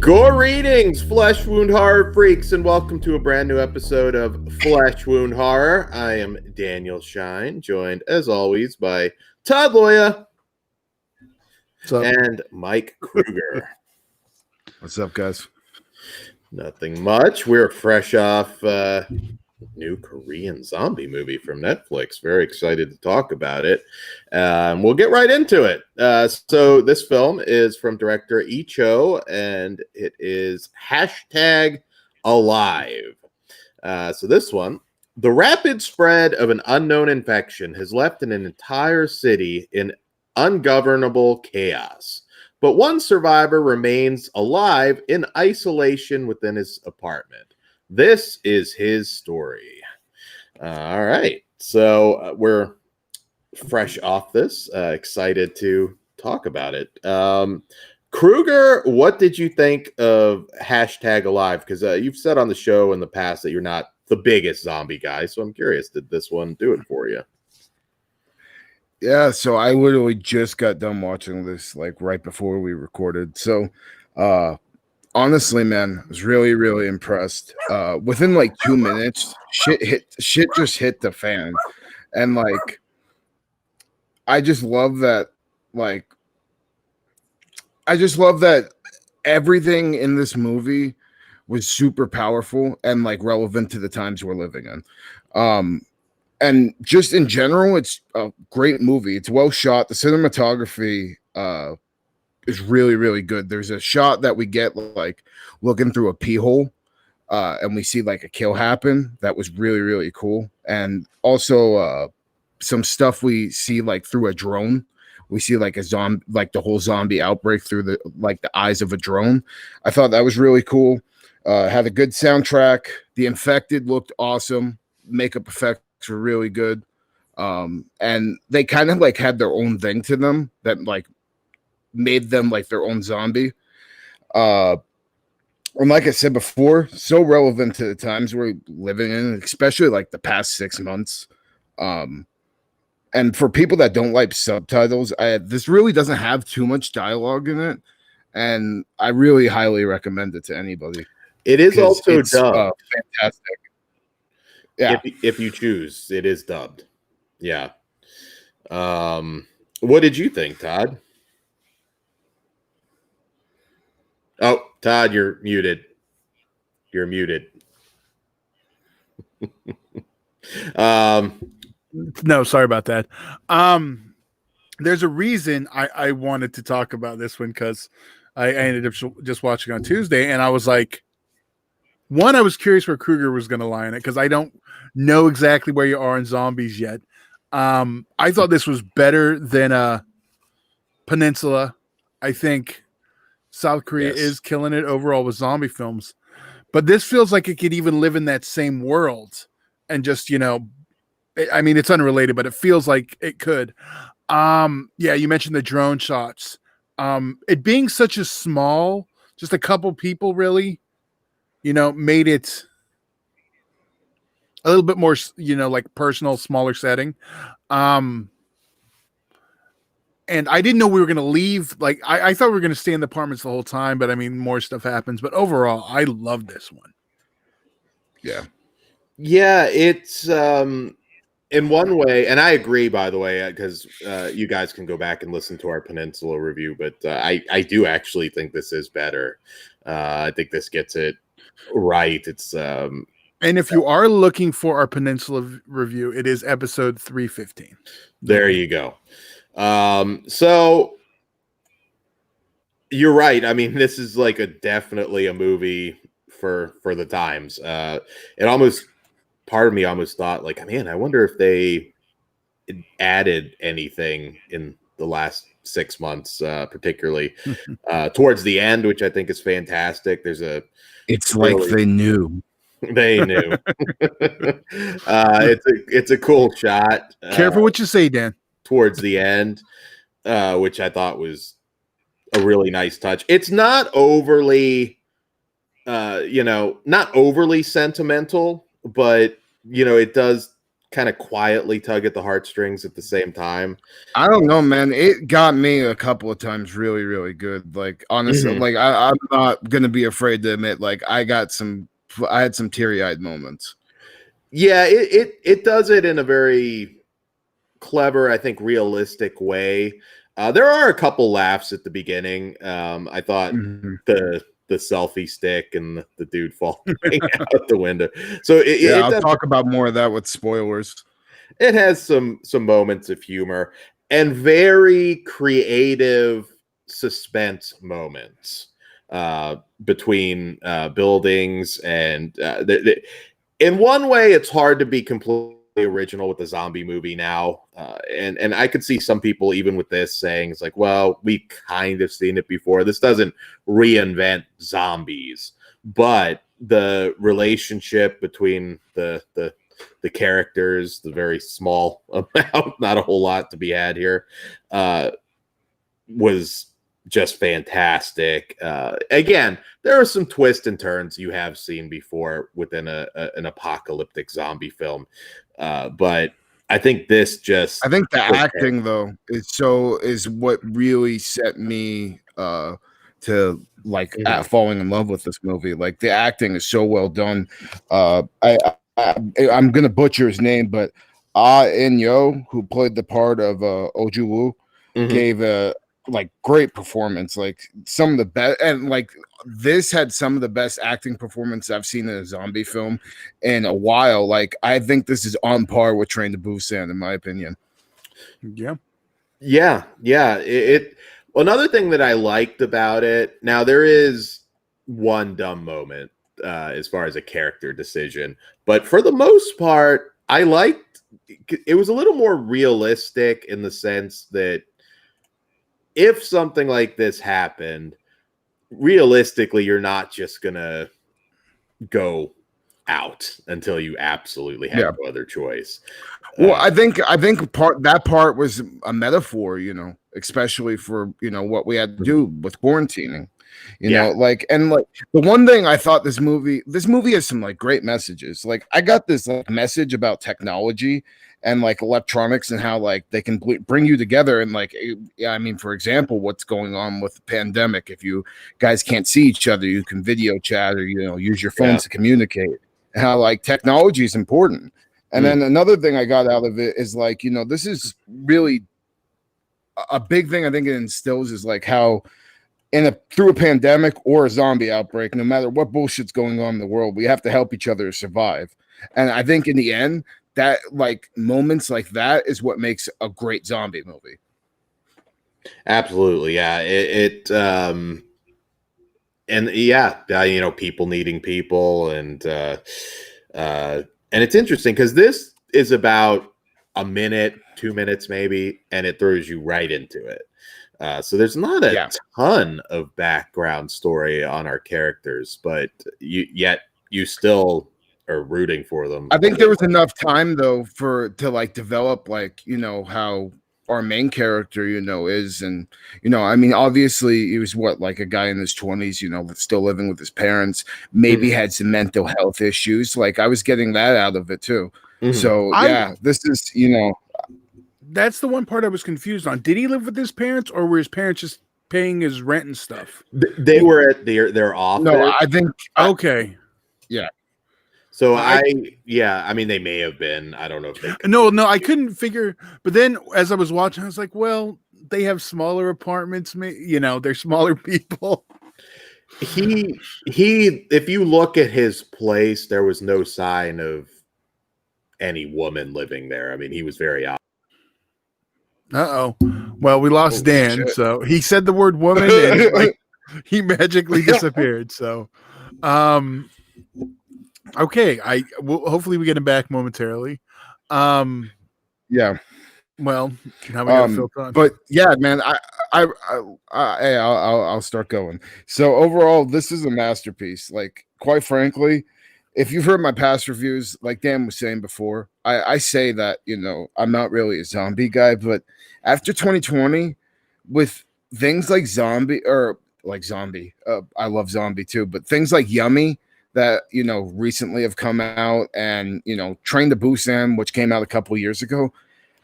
Greetings, flesh wound horror freaks, and welcome to a brand new episode of Flesh Wound Horror. I am Daniel Shine, joined as always by Todd Loya and Mike Kruger. What's up, guys? Nothing much. We're fresh off new Korean zombie movie from Netflix. Very excited to talk about it. We'll get right into it. So this film is from director Lee Cho, and it is #Alive. So this one, the rapid spread of an unknown infection has left an entire city in ungovernable chaos. But one survivor remains alive in isolation within his apartment. This is his story. All right. So we're fresh off this, excited to talk about it. Kruger, what did you think of #Alive? Because you've said on the show in the past that you're not the biggest zombie guy. So I'm curious, did this one do it for you? Yeah, so I literally just got done watching this like right before we recorded. So honestly, man, I was really, really impressed. Within like 2 minutes, shit just hit the fan. And like I just love that everything in this movie was super powerful and like relevant to the times we're living in. And just in general, it's a great movie. It's well shot. The cinematography is really, really good. There's a shot that we get like looking through a pee hole, and we see like a kill happen. That was really, really cool. And also some stuff we see like through a drone. We see like a zombie, like the whole zombie outbreak through the eyes of a drone. I thought that was really cool. Had a good soundtrack. The Infected looked awesome. Makeup effects were really good. And they kind of like had their own thing to them that like made them like their own zombie. And like I said before, so relevant to the times we're living in, especially like the past 6 months. And for people that don't like subtitles, this really doesn't have too much dialogue in it, and I really highly recommend it to anybody. It is also dubbed. Fantastic. Yeah, if you choose, it is dubbed. Yeah. What did you think, Todd? Oh, Todd, you're muted. You're muted. No, sorry about that. There's a reason I wanted to talk about this one, because I ended up just watching on Tuesday, and I was like, one, I was curious where Kruger was going to lie in it, because I don't know exactly where you are in zombies yet. I thought this was better than Peninsula. I think South Korea is killing it overall with zombie films, but this feels like it could even live in that same world and just, I mean, it's unrelated, but it feels like it could. Yeah, you mentioned the drone shots. It being such a small, just a couple people really, made it a little bit more, like personal, smaller setting. And I didn't know we were going to leave. Like, I thought we were going to stay in the apartments the whole time, but I mean, more stuff happens. But overall, I love this one. Yeah. Yeah, it's in one way, and I agree, by the way, because you guys can go back and listen to our Peninsula review, but I do actually think this is better. I think this gets it right. It's and if you are looking for our Peninsula review, it is episode 315. There you go. So you're right. I mean, this is like definitely a movie for the times. It almost, part of me almost thought like, man, I wonder if they added anything in the last 6 months, particularly towards the end, which I think is fantastic. It's like they knew. They knew. It's a cool shot. Careful what you say, Dan. Towards the end, which I thought was a really nice touch. It's not overly, not overly sentimental, but it does kind of quietly tug at the heartstrings at the same time. I don't know, man. It got me a couple of times really, really good. Like honestly, Mhm. like I'm not gonna be afraid to admit, like I had some teary-eyed moments. Yeah, it does it in a very clever, I think, realistic way. There are a couple laughs at the beginning. I thought Mhm. the selfie stick and the dude falling out the window. So Yeah, it I'll does, talk about more of that with spoilers. it has some moments of humor and very creative suspense moments between buildings and in one way it's hard to be completely original with the zombie movie now, and I could see some people even with this saying it's like, well, we kind of seen it before. This doesn't reinvent zombies, but the relationship between the characters, the very small amount, not a whole lot to be had here, was just fantastic. Again, there are some twists and turns you have seen before within an apocalyptic zombie film, but I think this just I think the was there. acting though is what really set me to like Mhm. falling in love with this movie. Like the acting is so well done. I'm gonna butcher his name, but Ah In Yo, who played the part of Oju Woo, Mhm. gave a like great performance. Like some of the best, and like this had some of the best acting performance I've seen in a zombie film in a while. Like I think this is on par with Train to Busan, in my opinion. Yeah. Yeah. Another thing that I liked about it. Now there is one dumb moment as far as a character decision, but for the most part, I liked. It was a little more realistic in the sense that if something like this happened, realistically, you're not just gonna go out until you absolutely have Yeah. no other choice. Well, Uh, I think part was a metaphor, especially for what we had to do with quarantining. yeah. Like and like the one thing I thought this movie has some like great messages. Like I got this like message about technology and like electronics and how like they can bring you together and like yeah, I mean for example, what's going on with the pandemic, if you guys can't see each other, you can video chat or use your Yeah. phones to communicate. And how like technology is important. And Mm. then another thing I got out of it is like, this is really a big thing I think it instills is like how through a pandemic or a zombie outbreak, no matter what bullshit's going on in the world, we have to help each other survive. And I think in the end, that like moments like that is what makes a great zombie movie. Absolutely. Yeah. And yeah, people needing people, and it's interesting because this is about a minute, 2 minutes maybe, and it throws you right into it. So there's not a Yeah. ton of background story on our characters, but yet you still are rooting for them. I think there was enough time though to like develop like how our main character is, and I mean obviously he was what, like a guy in his 20s, still living with his parents, maybe Mhm. had some mental health issues. Like I was getting that out of it too. Mhm. So I yeah, this is That's the one part I was confused on. Did he live with his parents, or were his parents just paying his rent and stuff? They were at their no, office. I think Okay. yeah. So I yeah, I mean, they may have been. I don't know if they. no, I couldn't figure. But then as I was watching, I was like, well, they have smaller apartments. They're smaller people. He. If you look at his place, there was no sign of any woman living there. I mean, he was very out. Uh-oh. Well, we lost Holy Dan. shit. So he said the word woman and like he magically disappeared. So okay. Hopefully we get him back momentarily. Yeah. Well, now we got Phil on. But yeah, man, hey, I'll start going. So overall, this is a masterpiece. Like, quite frankly, if you've heard my past reviews, like Dan was saying before, I say that I'm not really a zombie guy, but after 2020, with things like zombie, I love zombie too, but things like Yummy, that recently have come out, and Train to Busan, which came out a couple years ago.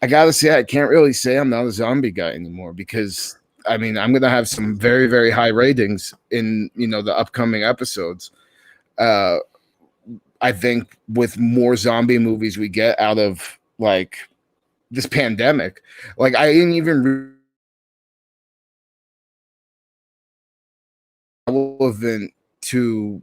I gotta say, I can't really say I'm not a zombie guy anymore, because I mean, I'm gonna have some very, very high ratings in the upcoming episodes. I think with more zombie movies we get out of like this pandemic, like I didn't even relevant to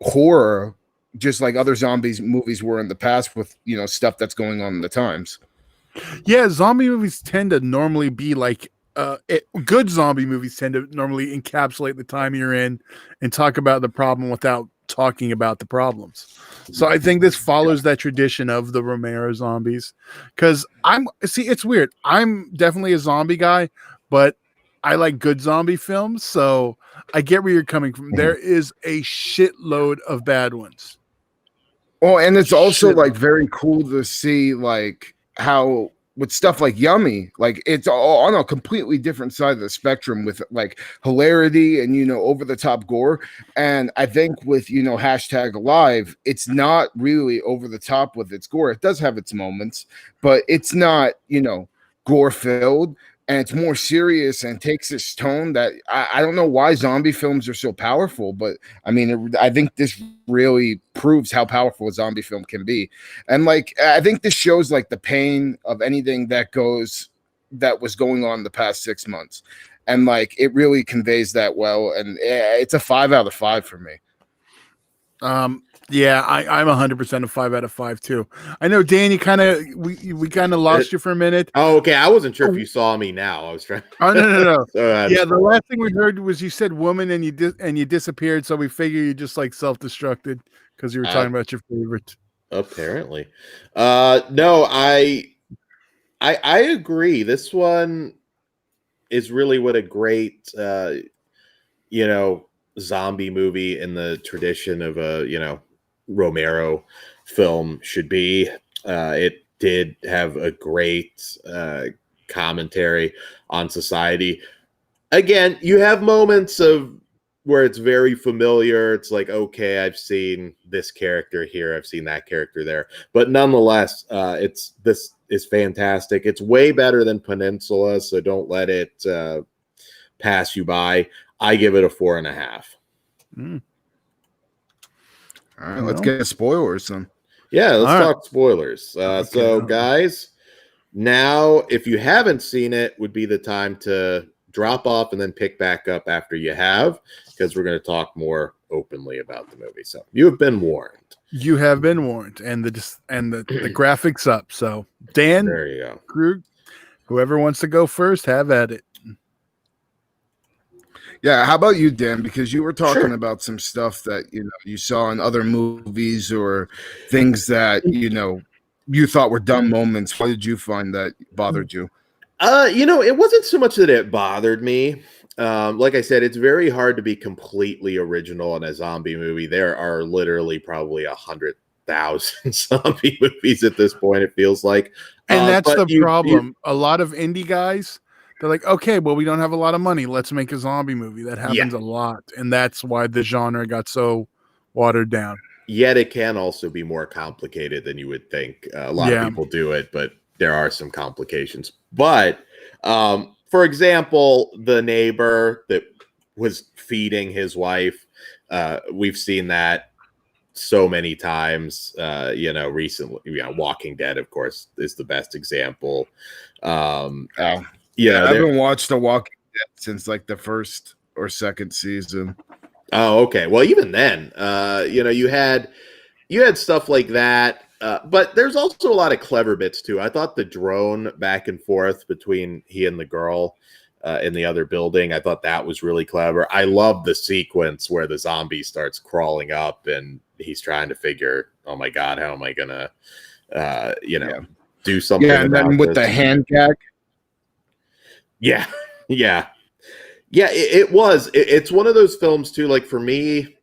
horror, just like other zombies movies were in the past, with stuff that's going on in the times. Yeah, zombie movies tend to normally be like good zombie movies tend to normally encapsulate the time you're in and talk about the problem without talking about the problems. So I think this follows that tradition of the Romero zombies. Because it's weird. I'm definitely a zombie guy, but I like good zombie films. So I get where you're coming from. There is a shitload of bad ones. Oh, and it's also like very cool to see like how with stuff like Yummy, like it's all on a completely different side of the spectrum with like hilarity and over the top gore. And I think with #Alive, it's not really over the top with its gore. It does have its moments, but it's not gore filled. And it's more serious and takes this tone that I don't know why zombie films are so powerful, but I mean, I think this really proves how powerful a zombie film can be. And like, I think this shows like the pain of anything that was going on the past 6 months. And like, it really conveys that well. And it's a 5 out of 5 for me. Yeah, I'm 100% a 5 out of 5 too. I know, Dan, you kind of we kind of lost you for a minute. Oh, okay. I wasn't sure if you saw me now. I was trying. Oh no. Yeah, the last thing we heard was you said woman and you disappeared, so we figure you just like self-destructed because you were talking about your favorite. Apparently, no, I agree. This one is really what a great zombie movie in the tradition of a Romero film should be. It did have a great commentary on society. Again, you have moments of where it's very familiar. It's like, okay, I've seen this character here, I've seen that character there, but nonetheless, this is fantastic. It's way better than Peninsula, so don't let it pass you by. I give it a 4.5. All right, let's get spoilers then. Yeah, let's talk spoilers. So, guys, now if you haven't seen it, would be the time to drop off and then pick back up after you have, because we're going to talk more openly about the movie. So, you have been warned. You have been warned, and the graphics up. So, Dan, there you go. Krug, whoever wants to go first, have at it. Yeah, how about you, Dan? Because you were talking about some stuff that you saw in other movies or things that you thought were dumb moments. What did you find that bothered you? It wasn't so much that it bothered me. Like I said, it's very hard to be completely original in a zombie movie. There are literally probably 100,000 zombie movies at this point, it feels like. And that's the problem. A lot of indie guys, they're like, okay, well, we don't have a lot of money. Let's make a zombie movie. That happens a lot. And that's why the genre got so watered down. Yet it can also be more complicated than you would think. A lot of people do it, but there are some complications. But, for example, the neighbor that was feeding his wife, we've seen that so many times, recently. Walking Dead, of course, is the best example. I haven't watched The Walking Dead since like the first or second season. Oh, okay. Well, even then, you had stuff like that, but there's also a lot of clever bits too. I thought the drone back and forth between he and the girl in the other building, I thought that was really clever. I love the sequence where the zombie starts crawling up and he's trying to figure, oh my God, how am I gonna, do something? Yeah, and then with the hand gag. Yeah. It was. It's one of those films too. Like for me,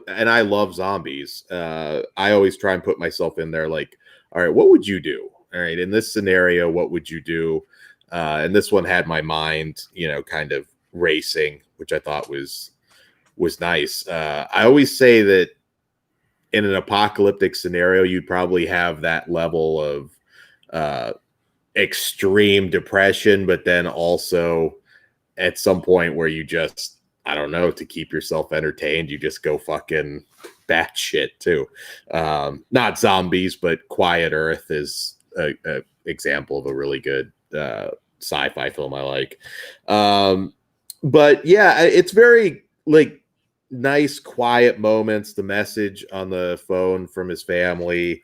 and I love zombies. I always try and put myself in there. Like, all right, what would you do? All right, in this scenario, what would you do? And this one had my mind, kind of racing, which I thought was was nice. I always say that in an apocalyptic scenario, you'd probably have that level of extreme depression, but then also at some point where you just, I don't know, to keep yourself entertained, you just go fucking batshit too. Not zombies, but Quiet Earth is a example of a really good sci-fi film I like. But yeah, it's very like nice, quiet moments. The message on the phone from his family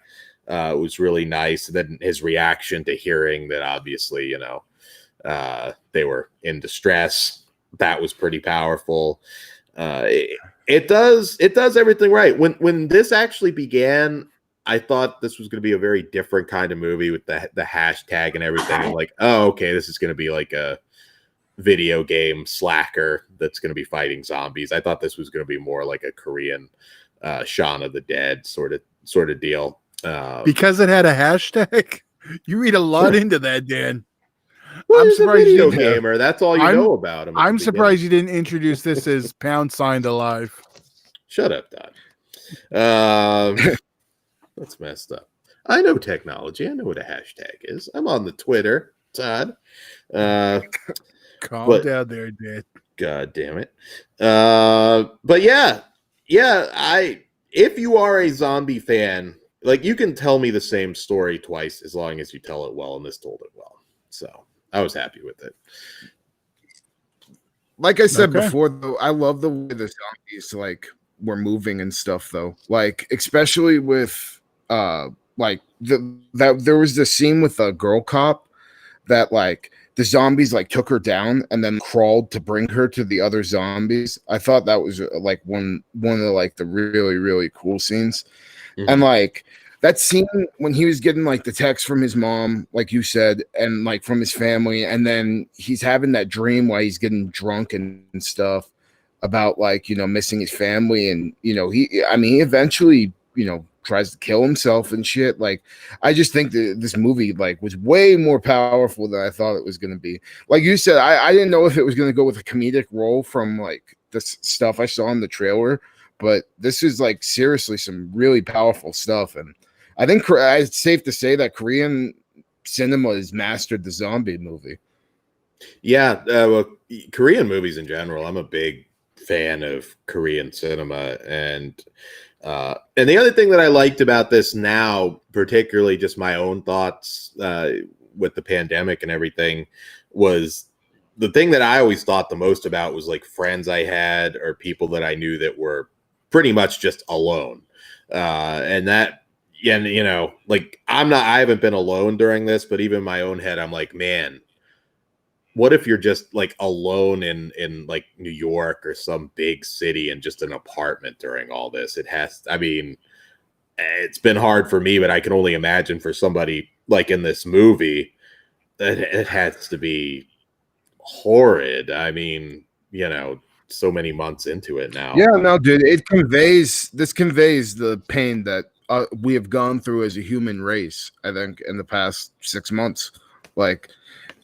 was really nice. And then his reaction to hearing that obviously, you know, they were in distress. That was pretty powerful. It does everything right. When this actually began, I thought this was going to be a very different kind of movie with the hashtag and everything. I'm like, oh, okay, this is going to be like a video game slacker that's going to be fighting zombies. I thought this was going to be more like a Korean Shaun of the Dead sort of deal. Because it had a hashtag. You read a lot into that, Dan. Well, I'm he's a surprised video you didn't. gamer. That's all you know about him. I'm surprised you didn't introduce this as # alive. Shut up, Todd. That's messed up. I know technology. I know what a hashtag is. I'm on the Twitter, Todd. Calm down there, Dan. God damn it. But yeah. If you are a zombie fan, like you can tell me the same story twice as long as you tell it well, and this told it well. So I was happy with it. Like I said before, though, I love the way the zombies like were moving and stuff, though. Like especially with like that there was this scene with a girl cop that like the zombies like took her down and then crawled to bring her to the other zombies. I thought that was like one of the, like the really, really cool scenes. Mm-hmm. And like that scene when he was getting like the text from his mom, like you said, and like from his family, and then he's having that dream while he's getting drunk and stuff about like, you know, missing his family. And, you know, he eventually, you know, tries to kill himself and shit. Like, I just think that this movie like was way more powerful than I thought it was going to be. Like you said, I didn't know if it was going to go with a comedic role from like the stuff I saw in the trailer, but this is like seriously some really powerful stuff. And I think it's safe to say that Korean cinema has mastered the zombie movie. Yeah, well, Korean movies in general, I'm a big fan of Korean cinema. And the other thing that I liked about this now, particularly just my own thoughts with the pandemic and everything, was the thing that I always thought the most about was like friends I had or people that I knew that were pretty much just alone. And that, yeah, you know, like I haven't been alone during this, but even in my own head, I'm like, man, what if you're just like alone in like New York or some big city in just an apartment during all this? It's been hard for me, but I can only imagine for somebody like in this movie that it has to be horrid. I mean, you know, so many months into it now. Yeah, no, dude, this conveys the pain that we have gone through as a human race, I think, in the past 6 months. Like,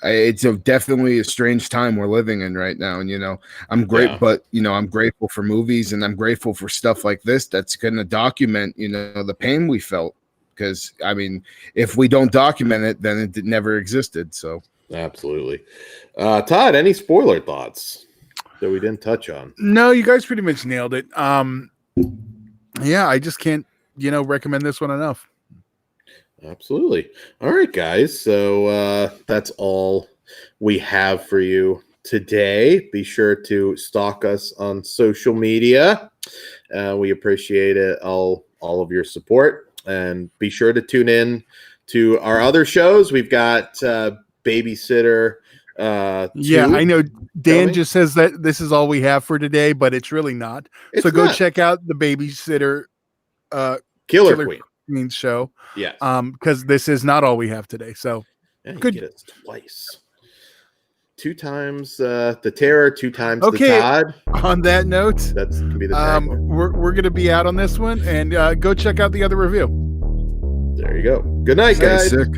it's definitely a strange time we're living in right now. And, you know, I'm but, you know, I'm grateful for movies and I'm grateful for stuff like this that's going to document, you know, the pain we felt. Because, I mean, if we don't document it, then it never existed. So, absolutely. Todd, any spoiler thoughts that we didn't touch on? No, you guys pretty much nailed it. Yeah, I just can't, you know, recommend this one enough. Absolutely. All right, guys. So that's all we have for you today. Be sure to stalk us on social media. We appreciate it, all of your support. And be sure to tune in to our other shows. We've got Babysitter. Yeah, I know Dan just says that this is all we have for today, but it's really not. So go check out the Babysitter Killer Queen show. Yeah. Because this is not all we have today. So good. Get it twice. 2 times the terror, 2 times the Todd. On that note, that's gonna be the we're gonna be out on this one, and go check out the other review. There you go. Good night, guys. Sick.